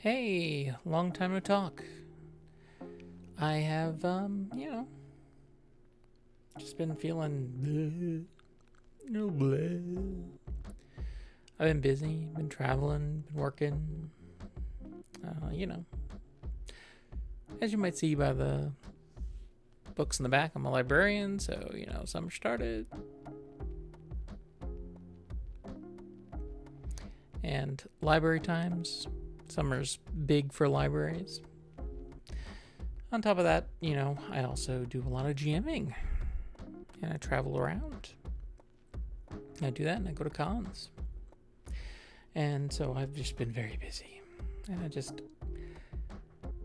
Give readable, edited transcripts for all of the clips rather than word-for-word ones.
Hey, long time no talk. I have, just been feeling no bleh. I've been busy, been traveling, been working. As you might see by the books in the back, I'm a librarian, so, summer started. And library times, summer's big for libraries. On top of that, I also do a lot of GMing, and I travel around. I do that, and I go to cons. And so I've just been very busy, and I just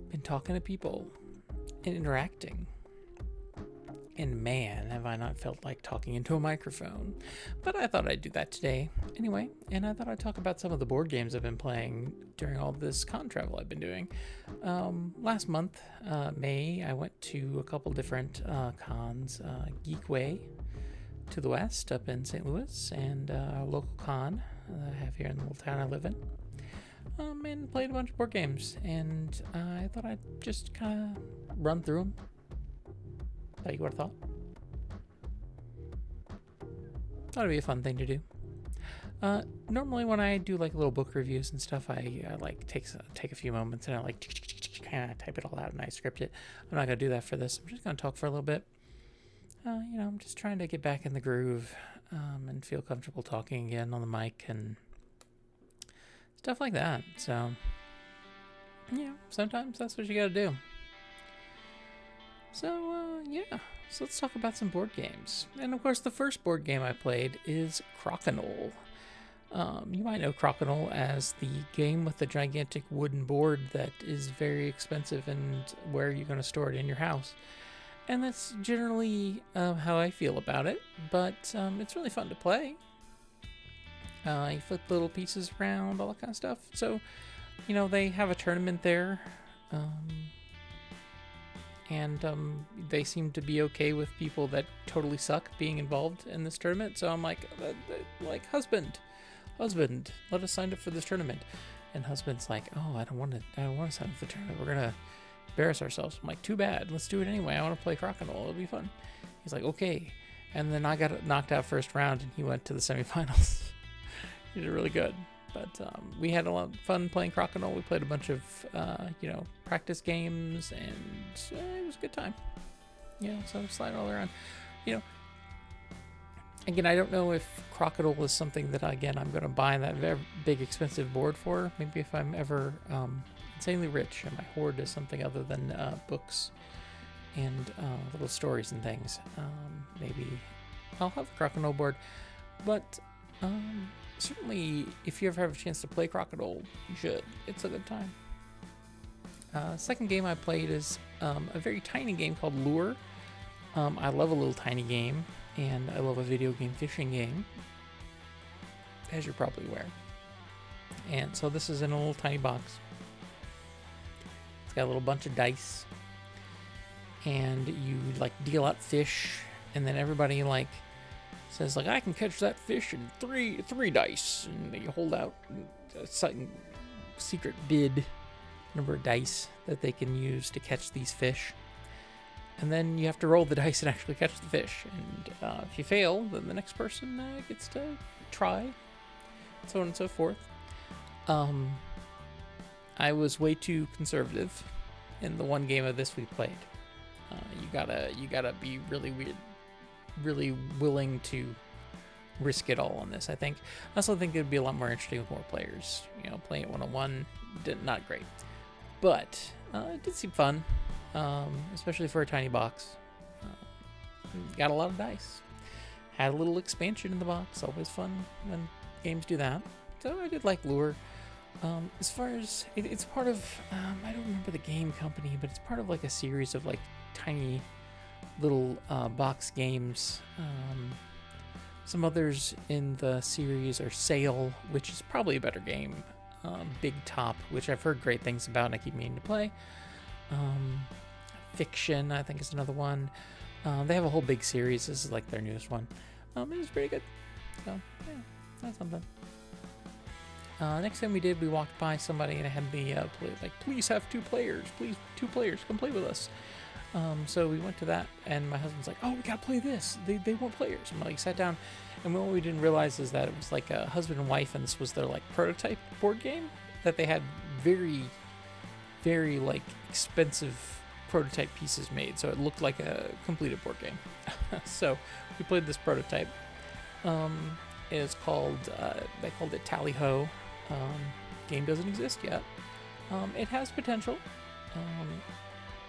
been talking to people and interacting. And man, have I not felt like talking into a microphone. But I thought I'd do that today anyway, and I thought I'd talk about some of the board games I've been playing during all this con travel I've been doing. Last month, May, I went to a couple different cons. Geekway to the west up in St. Louis, and a local con I have here in the little town I live in. And played a bunch of board games, and I thought I'd just kind of run through them. Tell you what I thought. Thought it'd be a fun thing to do. Normally when I do like little book reviews and stuff, I take a few moments and I kind of type it all out and I script it. I'm not gonna do that for this. I'm just gonna talk for a little bit. I'm just trying to get back in the groove and feel comfortable talking again on the mic and stuff like that. So, sometimes that's what you gotta do. So, so let's talk about some board games. And of course, the first board game I played is Crokinole. You might know Crokinole as the game with the gigantic wooden board that is very expensive and where you're going to store it in your house. And that's generally how I feel about it, but it's really fun to play. You flip little pieces around, all that kind of stuff. So, they have a tournament there. And they seem to be okay with people that totally suck being involved in this tournament. So I'm like, husband, let us sign up for this tournament. And husband's like, oh, I don't want to sign up for the tournament. We're gonna embarrass ourselves. I'm like, too bad. Let's do it anyway. I want to play Crokinole. It'll be fun. He's like, okay. And then I got knocked out first round, and he went to the semifinals. He did really good. But we had a lot of fun playing Crokinole. We played a bunch of, practice games, and it was a good time. So sliding all around. Again, I don't know if Crokinole is something that, again, I'm going to buy that very big, expensive board for. Maybe if I'm ever insanely rich and my hoard is something other than books and little stories and things, maybe I'll have a Crokinole board. But certainly, if you ever have a chance to play Crokinole, you should. It's a good time. Second game I played is a very tiny game called Lure. I love a little tiny game, and I love a video game fishing game, as you're probably aware. And so this is in a little tiny box. It's got a little bunch of dice, and you deal out fish, and then everybody says I can catch that fish in three dice, and you hold out a secret bid number of dice that they can use to catch these fish, and then you have to roll the dice and actually catch the fish. And if you fail, then the next person gets to try, so on and so forth. I was way too conservative in the one game of this we played. You gotta be really weird. Really willing to risk it all on this, I think. I also think it would be a lot more interesting with more players. Playing it one-on-one, not great. But it did seem fun, especially for a tiny box. Got a lot of dice. Had a little expansion in the box. Always fun when games do that. So I did like Lure. As far as, it's part of, I don't remember the game company, but it's part of a series of tiny little box games. Some others in the series are Sail, which is probably a better game. Big Top, which I've heard great things about and I keep meaning to play. Fiction, I think, is another one. They have a whole big series. This is their newest one. It was pretty good. So, yeah, that's something. Next time we did, we walked by somebody and it had the please have 2 players, please 2 players, come play with us. So we went to that, and my husband's like, oh, we gotta play this. They want players. And like sat down, and what we didn't realize is that it was like a husband and wife, and this was their like prototype board game that they had very, very like expensive prototype pieces made, so it looked like a completed board game. So we played this prototype. It is called they called it Tally Ho. Game doesn't exist yet. It has potential.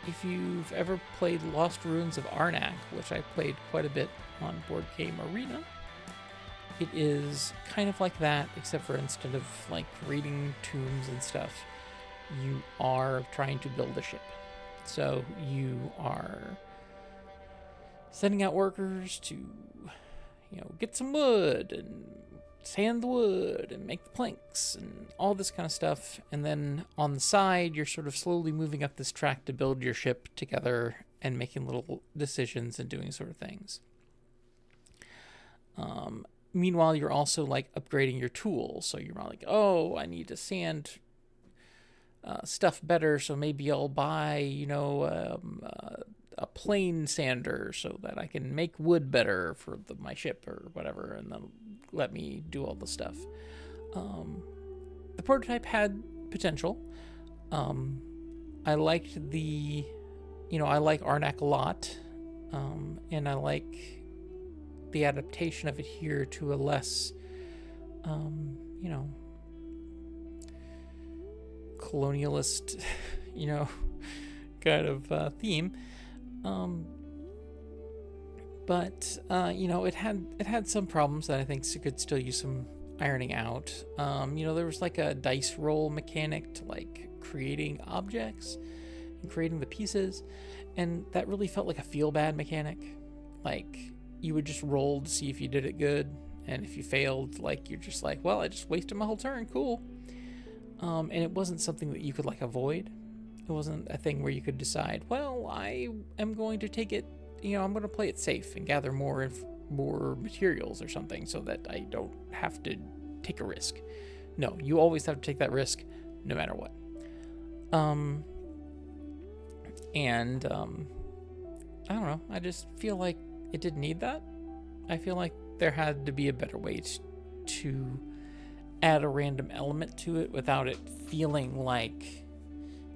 If you've ever played Lost Ruins of Arnak, which I played quite a bit on Board Game Arena, it is kind of like that, except for instead of like raiding tombs and stuff, you are trying to build a ship. So you are sending out workers to, get some wood and sand the wood and make the planks and all this kind of stuff. And then on the side, you're sort of slowly moving up this track to build your ship together and making little decisions and doing sort of things. Meanwhile, you're also like upgrading your tools. So you're like, oh, I need to sand stuff better. So maybe I'll buy, a plane sander so that I can make wood better for my ship or whatever, and then let me do all the stuff. The prototype had potential. I liked I like Arnak a lot, and I like the adaptation of it here to a less, colonialist, kind of theme. But it had some problems that I think could still use some ironing out. There was like a dice roll mechanic to like creating objects and creating the pieces, and that really felt like a feel bad mechanic. Like you would just roll to see if you did it good, and if you failed, like you're just like, well, I just wasted my whole turn, cool. And it wasn't something that you could like avoid. It wasn't a thing where you could decide, well, I am going to take it, I'm going to play it safe and gather more materials or something so that I don't have to take a risk. No, you always have to take that risk no matter what. I don't know. I just feel like it didn't need that. I feel like there had to be a better way to add a random element to it without it feeling like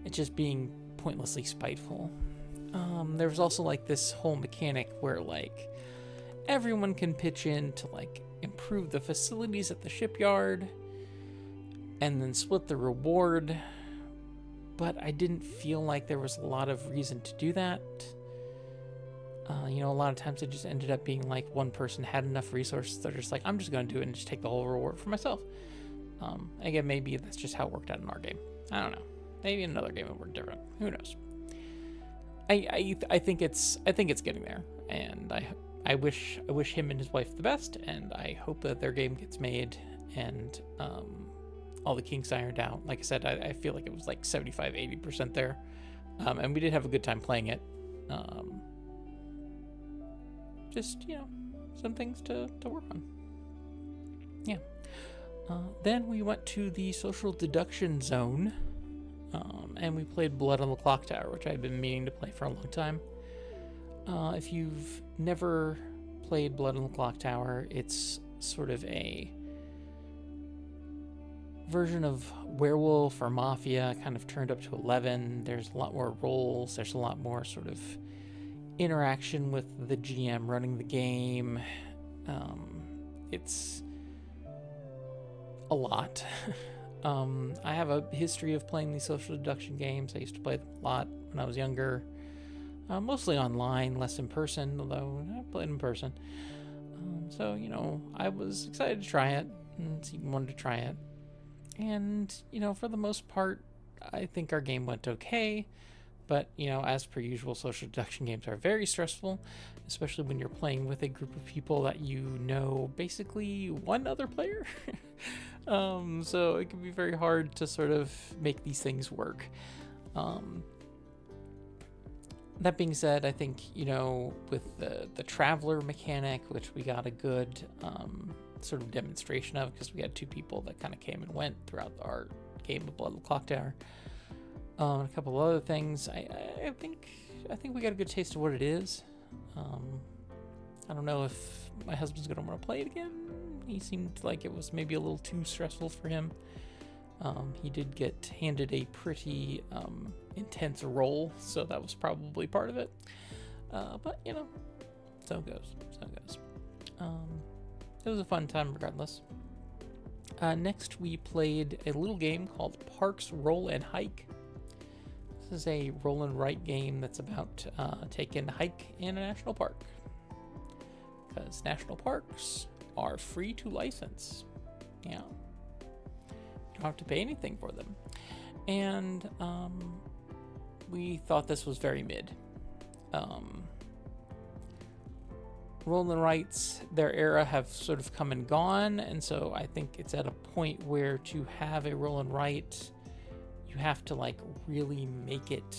it's just being pointlessly spiteful. There was also like this whole mechanic where like everyone can pitch in to like improve the facilities at the shipyard and then split the reward, but I didn't feel like there was a lot of reason to do that. A lot of times it just ended up being like one person had enough resources, they're just like, I'm just going to do it and just take the whole reward for myself. Again, maybe that's just how it worked out in our game. I don't know. Maybe in another game it worked different. Who knows? I think it's getting there, and I wish him and his wife the best, and I hope that their game gets made and all the kinks ironed out. Like I said, I feel like it was like 75-80% there, and we did have a good time playing it. Just some things to work on. Yeah. Then we went to the social deduction zone. And we played Blood on the Clock Tower, which I've been meaning to play for a long time. If you've never played Blood on the Clock Tower, it's sort of a version of Werewolf or Mafia, kind of turned up to 11. There's a lot more roles. There's a lot more sort of interaction with the GM running the game. It's a lot. I have a history of playing these social deduction games. I used to play them a lot when I was younger, mostly online, less in person, although I played in person. So I was excited to try it and even wanted to try it. And, for the most part, I think our game went okay. But, as per usual, social deduction games are very stressful, especially when you're playing with a group of people that basically one other player. So it can be very hard to sort of make these things work. That being said, I think, with the traveler mechanic, which we got a good sort of demonstration of, because we had 2 people that kind of came and went throughout our game of Blood of the Clock Tower. A couple of other things. I think we got a good taste of what it is. I don't know if my husband's gonna want to play it again. He seemed like it was maybe a little too stressful for him. He did get handed a pretty intense role, so that was probably part of it. But you know, so it goes. It was a fun time regardless. Next, we played a little game called Parks Roll and Hike. This is a roll and write game that's about taking a hike in a national park. Because national parks are free to license. Yeah. You don't have to pay anything for them. And we thought this was very mid. Roll and writes, their era have sort of come and gone, and so I think it's at a point where to have a roll and write, you have to like really make it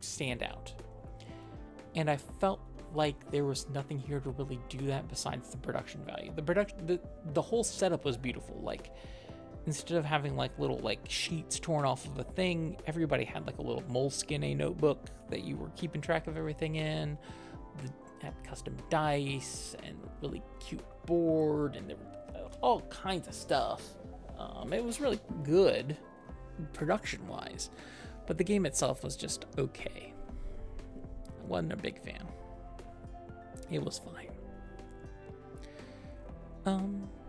stand out. And I felt like there was nothing here to really do that besides the production value. The whole setup was beautiful. Like, instead of having like little like sheets torn off of the thing, everybody had like a little Moleskine notebook that you were keeping track of everything in. Had custom dice and really cute board, and there were all kinds of stuff. It was really good production wise, but the game itself was just okay. I wasn't a big fan. It was fine.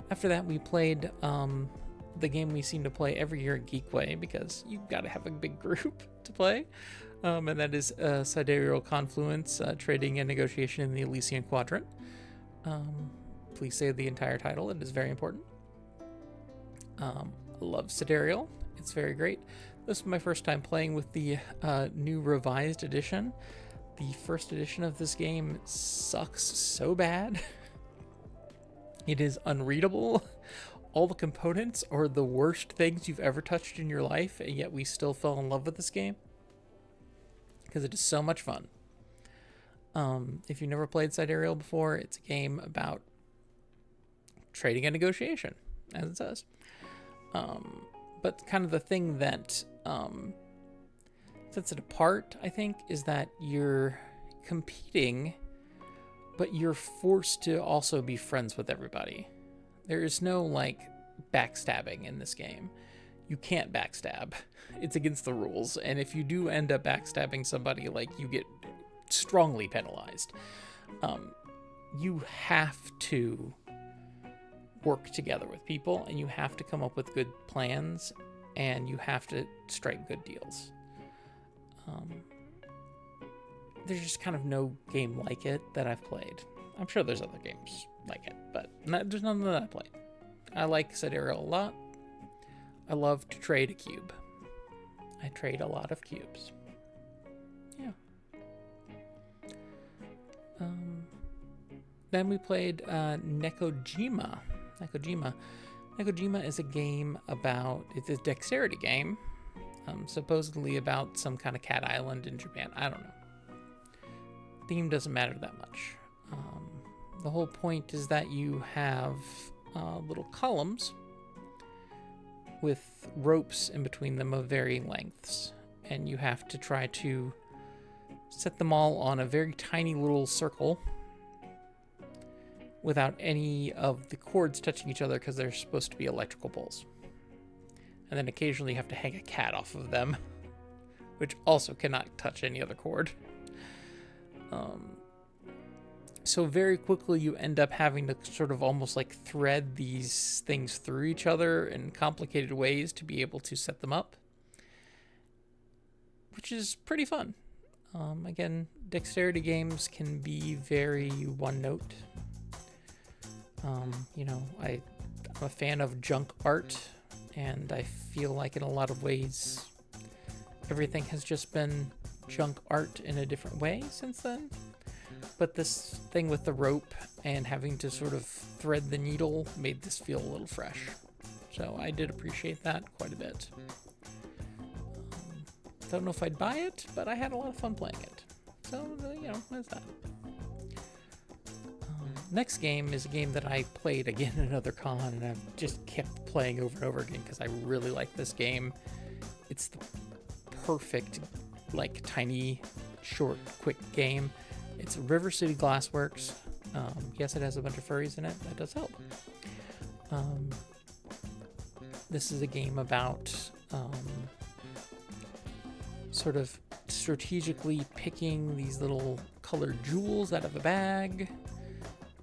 After that, we played the game we seem to play every year at Geekway, because you've got to have a big group to play. And that is Sidereal Confluence, Trading and Negotiation in the Elysian Quadrant. Please say the entire title, it is very important. I love Sidereal, it's very great. This is my first time playing with the new revised edition. The first edition of this game sucks so bad. It is unreadable. All the components are the worst things you've ever touched in your life, and yet we still fell in love with this game. Because it is so much fun. If you've never played Sidereal before, it's a game about trading and negotiation, as it says. But kind of the thing that sets it apart, I think, is that you're competing, but you're forced to also be friends with everybody. There is no, like, backstabbing in this game. You can't backstab. It's against the rules. And if you do end up backstabbing somebody, like, you get strongly penalized. You have to work together with people, and you have to come up with good plans, and you have to strike good deals. There's just kind of no game like it that I've played. I'm sure there's other games like it, but there's none that I played. I like Sidereal a lot. I love to trade a cube. I trade a lot of cubes. Yeah. Then we played Nekojima. Nekojima is a game about, it's a dexterity game, supposedly about some kind of cat island in Japan. I don't know. Theme doesn't matter that much. The whole point is that you have little columns with ropes in between them of varying lengths, and you have to try to set them all on a very tiny little circle without any of the cords touching each other, because they're supposed to be electrical poles. And then occasionally you have to hang a cat off of them, which also cannot touch any other cord. So very quickly you end up having to sort of almost like thread these things through each other in complicated ways to be able to set them up, which is pretty fun. Again, dexterity games can be very one note. I'm a fan of junk art, and I feel like in a lot of ways everything has just been junk art in a different way since then. But this thing with the rope and having to sort of thread the needle made this feel a little fresh. So I did appreciate that quite a bit. Don't know if I'd buy it, but I had a lot of fun playing it. So, there's that. Next game is a game that I played again at another con, and I've just kept playing over and over again because I really like this game. It's the perfect, like, tiny, short, quick game. It's River Glassworks. Yes, it has a bunch of furries in it. That does help. This is a game about sort of strategically picking these little colored jewels out of a bag,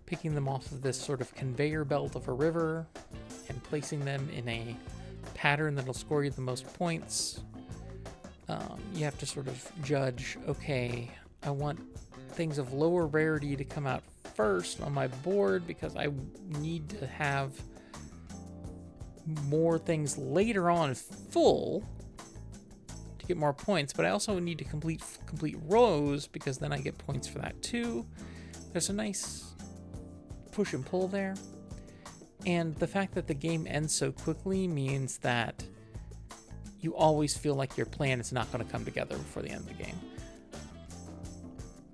picking them off of this sort of conveyor belt of a river, and placing them in a pattern that'll score you the most points. You have to sort of judge, okay, I want things of lower rarity to come out first on my board because I need to have more things later on full to get more points, but I also need to complete rows because then I get points for that too. There's a nice push and pull there, and the fact that the game ends so quickly means that you always feel like your plan is not going to come together before the end of the game.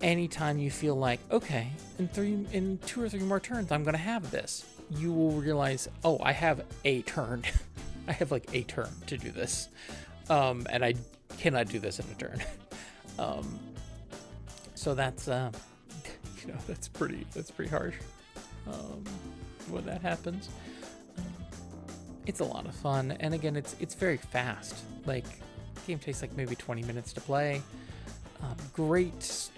Anytime you feel like, okay, in 2 or 3 more turns I'm going to have this, you will realize, oh, I have a turn. I have like a turn to do this, and I cannot do this in a turn. So that's that's pretty harsh when that happens. It's a lot of fun, and again, it's very fast. Like, the game takes like maybe 20 minutes to play. Great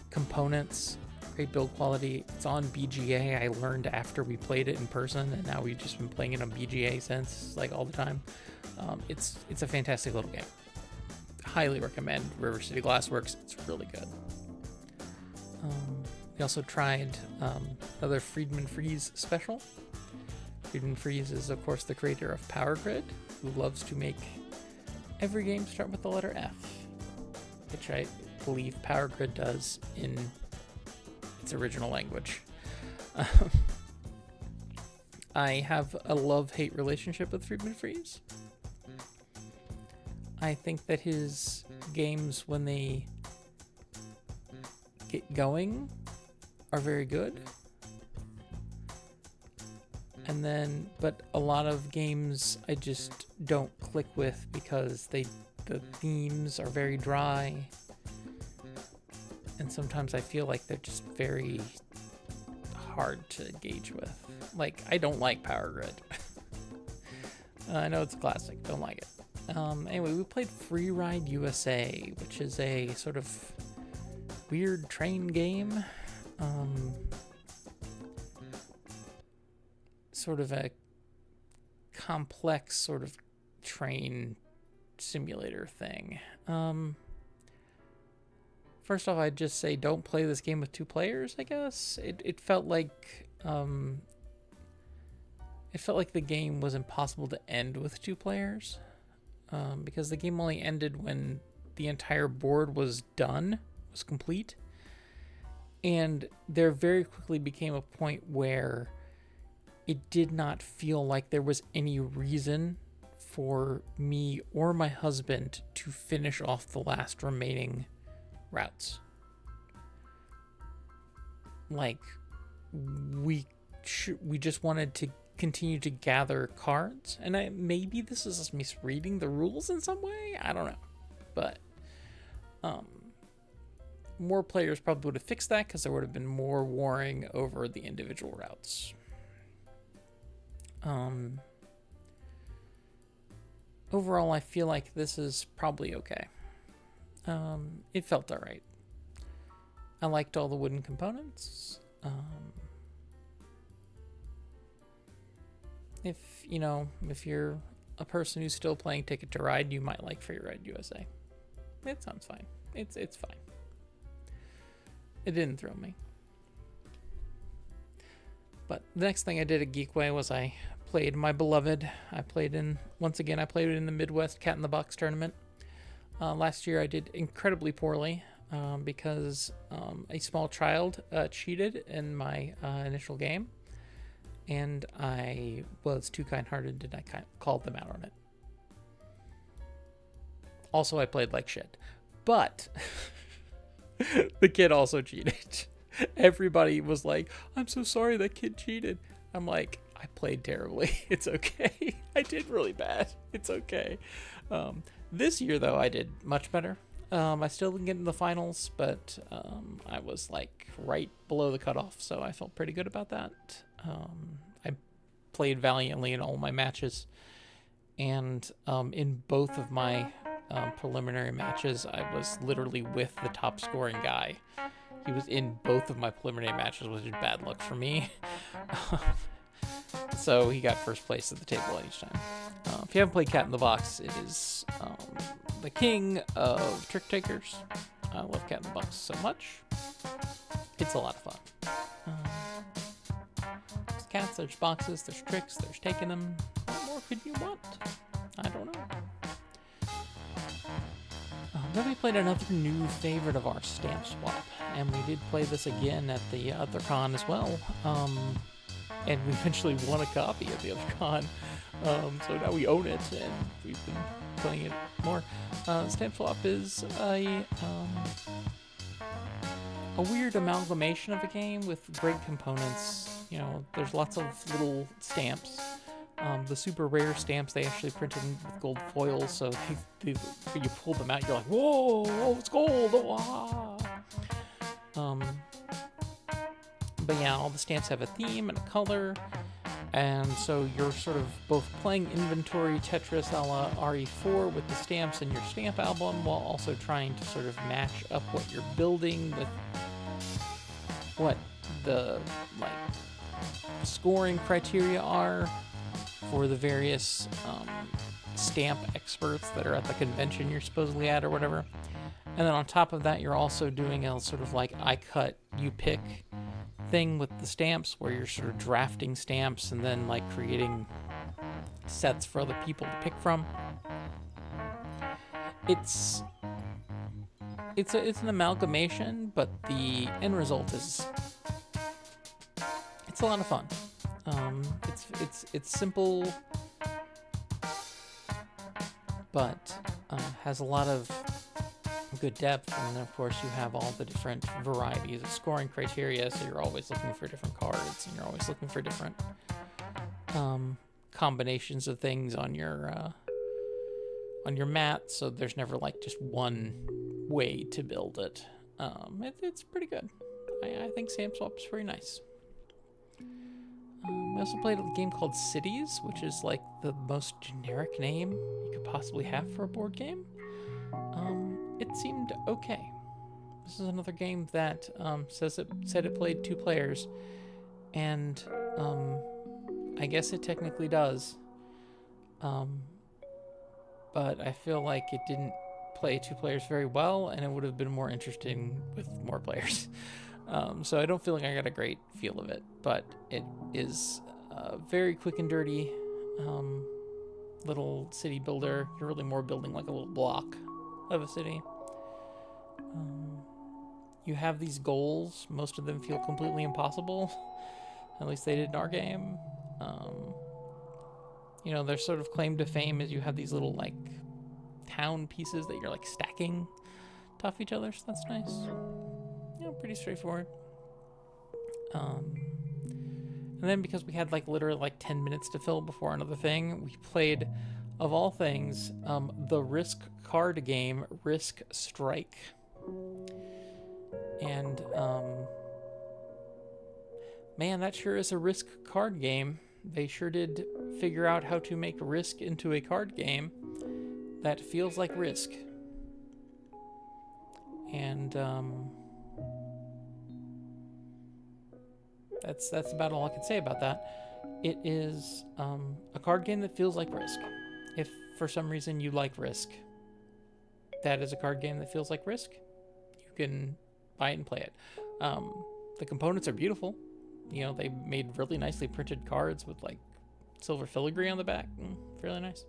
components, great build quality. It's on BGA. I learned after we played it in person, and now we've just been playing it on BGA since, like, all the time. It's a fantastic little game. Highly recommend River Glassworks. It's really good. We also tried another Friedman Freeze special. Friedman Freeze is, of course, the creator of Power Grid, who loves to make every game start with the letter F, which I believe Power Grid does in its original language. I have a love-hate relationship with Friedman Freeze. I think that his games, when they get going, are very good. And then, but a lot of games I just don't click with because the themes are very dry. And sometimes I feel like they're just very hard to engage with. Like, I don't like Power Grid. I know it's a classic, don't like it. Anyway, we played Free Ride USA, which is a sort of weird train game. Sort of a complex sort of train simulator thing. First off, I'd just say don't play this game with 2 players, I guess. It felt like the game was impossible to end with 2 players. Because the game only ended when the entire board was done, was complete. And there very quickly became a point where it did not feel like there was any reason for me or my husband to finish off the last remaining routes. Like, we just wanted to continue to gather cards, and maybe this is just misreading the rules in some way, I don't know, but more players probably would have fixed that because there would have been more warring over the individual routes. Overall, I feel like this is probably okay. It felt all right. I liked all the wooden components. If you're a person who's still playing Ticket to Ride, you might like Free Ride USA. It sounds fine. It's fine. It didn't thrill me. But the next thing I did at Geekway was I played my beloved. I played it in the Midwest Cat in the Box tournament. Last year I did incredibly poorly because a small child cheated in my initial game. And I was too kind-hearted and I called them out on it. Also, I played like shit. But the kid also cheated. Everybody was like, I'm so sorry that kid cheated. I'm like, I played terribly. It's okay. I did really bad. It's okay. This year, though, I did much better. I still didn't get into the finals, but I was like right below the cutoff, so I felt pretty good about that. I played valiantly in all my matches, and in both of my preliminary matches, I was literally with the top scoring guy. He was in both of my preliminary matches, which is bad luck for me. So he got first place at the table each time. If you haven't played Cat in the Box, it is the king of trick takers. I love Cat in the Box so much. It's a lot of fun. There's cats, there's boxes, there's tricks, there's taking them. What more could you want? I don't know. Then we played another new favorite of ours, Stamp Swap, and we did play this again at the other con as well. And we eventually won a copy of the other con, so now we own it, and we've been playing it more. Stamp Swap is a weird amalgamation of a game with great components. You know, there's lots of little stamps. The super rare stamps they actually printed with gold foil, so when you pull them out, you're like, whoa, oh, it's gold, oh, ah. But yeah, all the stamps have a theme and a color, and so you're sort of both playing inventory Tetris a la RE4 with the stamps in your stamp album, while also trying to sort of match up what you're building with what the scoring criteria are for the various stamp experts that are at the convention you're supposedly at or whatever. And then on top of that, you're also doing a sort of like I cut, you pick thing with the stamps, where you're sort of drafting stamps and then like creating sets for other people to pick from. It's an amalgamation, but the end result is it's a lot of fun. It's simple, but has a lot of good depth, and then of course you have all the different varieties of scoring criteria, so you're always looking for different cards, and you're always looking for different combinations of things on your mat, so there's never like just one way to build it. It's pretty good. I think Stamp Swap's pretty nice. We also played a game called Cities, which is like the most generic name you could possibly have for a board game. It seemed okay. This is another game that said it played 2 players, and I guess it technically does. But I feel like it didn't play 2 players very well, and it would have been more interesting with more players. So I don't feel like I got a great feel of it, but it is very quick and dirty little city builder. You're really more building like a little block of a city. You have these goals. Most of them feel completely impossible. At least they did in our game. You know, their sort of claim to fame is you have these little like town pieces that you're like stacking top each other, so that's nice. Yeah, pretty straightforward. And then because we had like literally like 10 minutes to fill before another thing, we played, of all things, the Risk card game, Risk Strike. And man, that sure is a Risk card game. They sure did figure out how to make Risk into a card game that feels like Risk. And that's about all I can say about that. It is a card game that feels like Risk. If for some reason you like Risk, that is a card game that feels like Risk. You can buy it and play it. The components are beautiful. You know, they made really nicely printed cards with like silver filigree on the back. Really nice.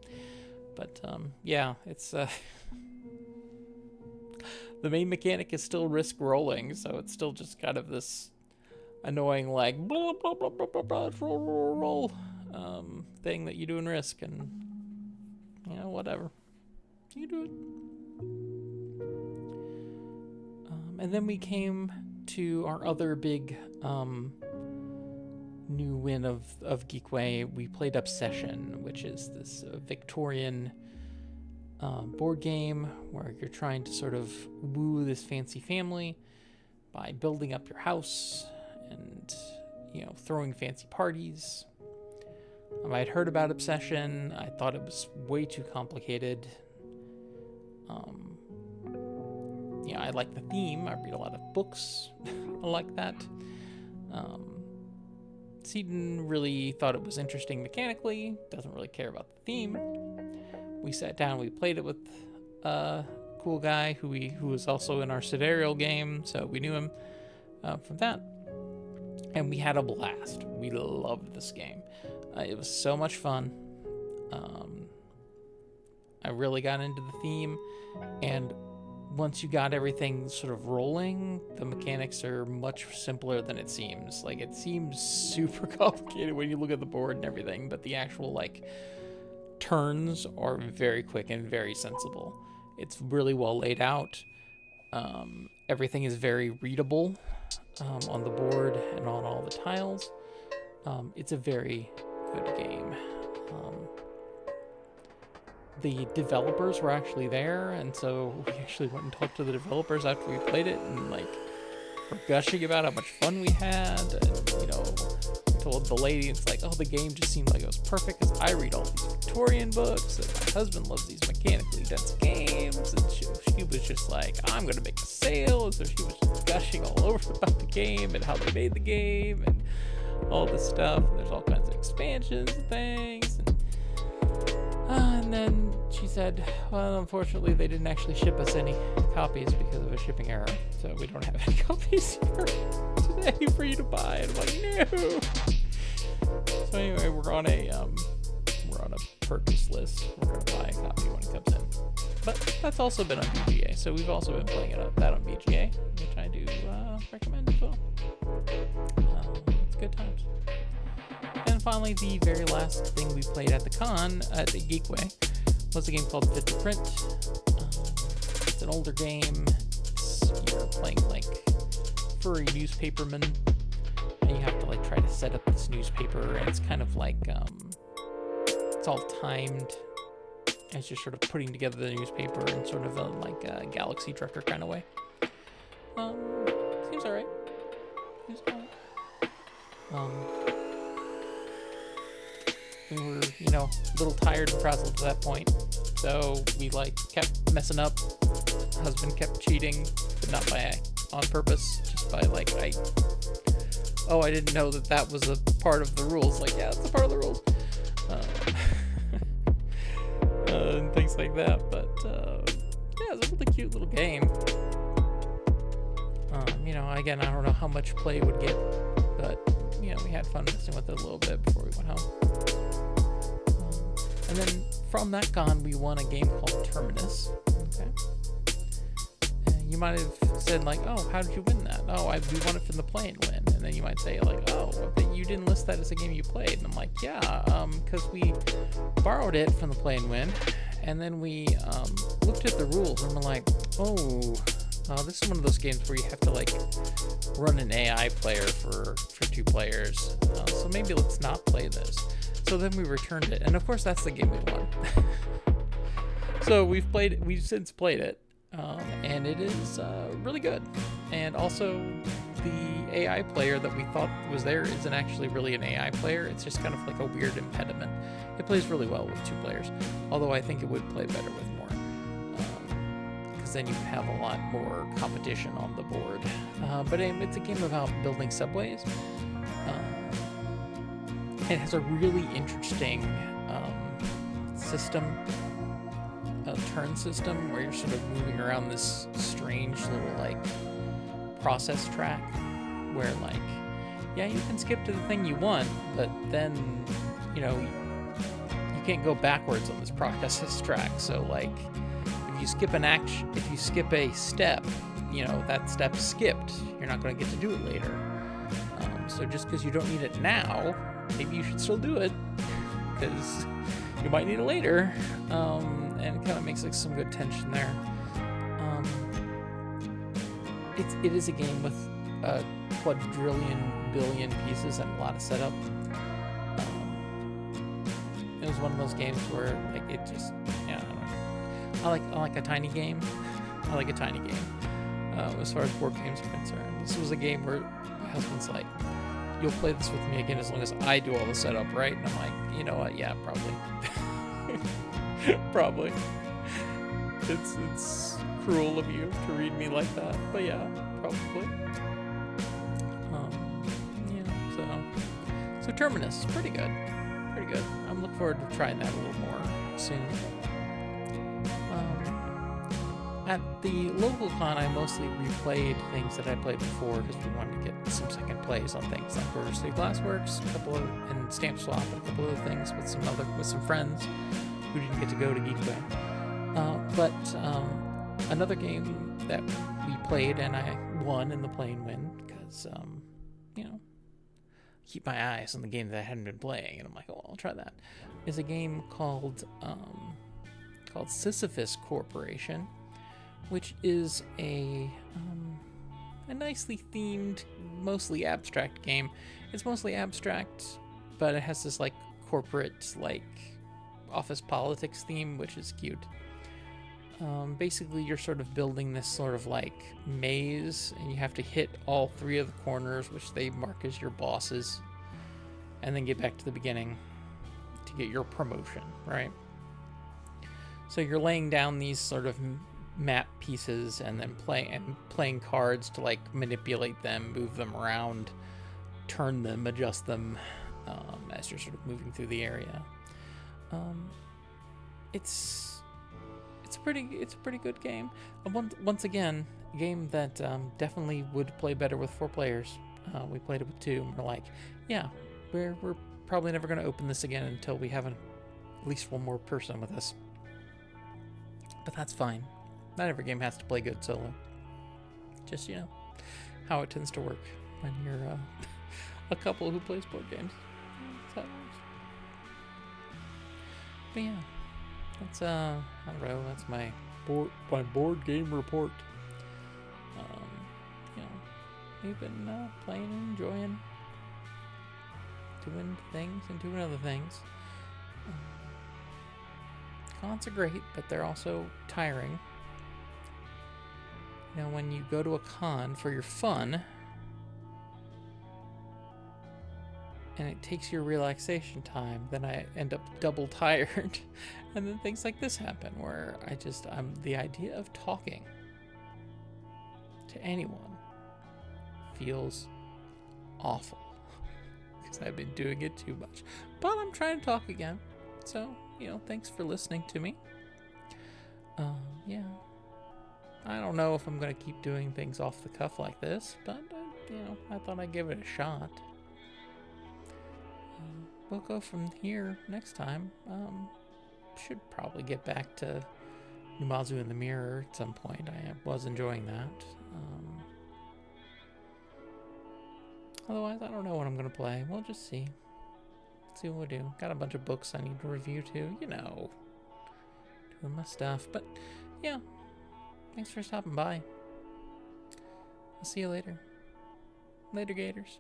But yeah, it's the main mechanic is still Risk rolling, so it's still just kind of this annoying like blah blah blah blah blah, blah roll thing that you do in Risk, and you know, whatever, you do it. And then we came to our other big new win of Geekway. We played Obsession, which is this Victorian board game where you're trying to sort of woo this fancy family by building up your house and, you know, throwing fancy parties. I'd heard about Obsession. I thought it was way too complicated. Yeah, I like the theme. I read a lot of books like that. Seaton really thought it was interesting mechanically. Doesn't really care about the theme. We sat down. We played it with a cool guy who was also in our Sidereal game, so we knew him from that. And we had a blast. We loved this game. It was so much fun. I really got into the theme, and once you got everything sort of rolling, the mechanics are much simpler than it seems. Like, it seems super complicated when you look at the board and everything, but the actual, like, turns are very quick and very sensible. It's really well laid out. Everything is very readable on the board and on all the tiles. It's a very good game. The developers were actually there, and so we actually went and talked to the developers after we played it, and like we're gushing about how much fun we had, and you know, told the lady, it's like, oh, the game just seemed like it was perfect because I read all these Victorian books, and my husband loves these mechanically dense games, and she was just like, I'm gonna make a sale, so she was just gushing all over about the game and how they made the game and all this stuff. And there's all kinds of expansions and things, and then she said, well, unfortunately, they didn't actually ship us any copies because of a shipping error, so we don't have any copies here today for you to buy. And I'm like, no. So anyway, we're on a purchase list. We're gonna buy a copy when it comes in. But that's also been on BGA, so we've also been playing that on BGA, which I do recommend as well. It's good times. And finally, the very last thing we played at the con, at the Geekway, was a game called Fit to Print. It's an older game. You're playing like furry newspaperman, and you have to like try to set up this newspaper, and it's kind of like it's all timed as you're sort of putting together the newspaper in sort of like a Galaxy Trucker kind of way. Seems alright. We were, you know, a little tired and frazzled at that point, so we like kept messing up. Husband kept cheating, but not on purpose, just by like I didn't know that was a part of the rules. Like, yeah, it's a part of the rules, and things like that. But yeah, it's a really cute little game. You know, again, I don't know how much play it would get, but you know, we had fun messing with it a little bit before we went home. And then from that con, we won a game called Terminus. Okay. And you might have said like, oh, how did you win that? Oh, we won it from the play and win. And then you might say like, oh, but you didn't list that as a game you played. And I'm like, yeah, because we borrowed it from the play and win. And then we looked at the rules and we're like, this is one of those games where you have to like run an AI player for 2 players. So maybe let's not play this. So then we returned it, and of course that's the game we won. So we've since played it, and it is really good. And also, the AI player that we thought was there isn't actually really an AI player. It's just kind of like a weird impediment. It plays really well with 2 players, although I think it would play better with more, because then you have a lot more competition on the board. But it's a game about building subways. It has a really interesting turn system, where you're sort of moving around this strange little like process track, where like, yeah, you can skip to the thing you want, but then, you know, you can't go backwards on this process track. So like, if you skip a step, you know, that step's skipped. You're not going to get to do it later. So just because you don't need it now, maybe you should still do it, because you might need it later. And it kind of makes like some good tension there. It is a game with a quadrillion billion pieces and a lot of setup. It was one of those games where like it just, yeah, I don't know. I like a tiny game. I like a tiny game. As far as board games are concerned, this was a game where my husband's like, "You'll play this with me again as long as I do all the setup, right?" And I'm like, "You know what? Yeah, probably." Probably. It's cruel of you to read me like that, but yeah, probably. Yeah. So Terminus is pretty good. Pretty good. I'm looking forward to trying that a little more soon. At the local con, I mostly replayed things that I played before because we wanted to get some second plays on things like River VALLEY Glassworks, and Stamp Swap, and a couple other things with some friends who didn't get to go to Geekway. But another game that we played and I won in the Plain Win because keep my eyes on the game that I hadn't been playing, and I'm like, oh, I'll try that. Is a game called Sisyphus Corporation, which is a nicely themed, mostly abstract game. It's mostly abstract, but it has this like corporate like office politics theme, which is cute. Basically, you're sort of building this sort of like maze, and you have to hit all 3 of the corners, which they mark as your bosses, and then get back to the beginning to get your promotion, right? So you're laying down these sort of map pieces and then playing cards to like manipulate them, move them around, turn them, adjust them as you're sort of moving through the area. It's a pretty good game. Once again, a game that definitely would play better with 4 players. We played it with 2, and we're like, yeah, we're probably never going to open this again until we have at least one more person with us. But that's fine. Not every game has to play good solo. Just, how it tends to work when you're a couple who plays board games. That's how it works. But yeah, that's I don't know. That's my board game report. We've been playing and enjoying, doing things and doing other things. Cons are great, but they're also tiring. When you go to a con for your fun, and it takes your relaxation time, then I end up double tired. And then things like this happen where the idea of talking to anyone feels awful because I've been doing it too much. But I'm trying to talk again. So, thanks for listening to me. Yeah. I don't know if I'm going to keep doing things off the cuff like this, but, I thought I'd give it a shot. We'll go from here next time. Should probably get back to Numazu in the Mirror at some point. I was enjoying that. Otherwise, I don't know what I'm going to play. We'll just see. See what we do. Got a bunch of books I need to review too. Doing my stuff. But, yeah. Thanks for stopping by. I'll see you later. Later, Gators.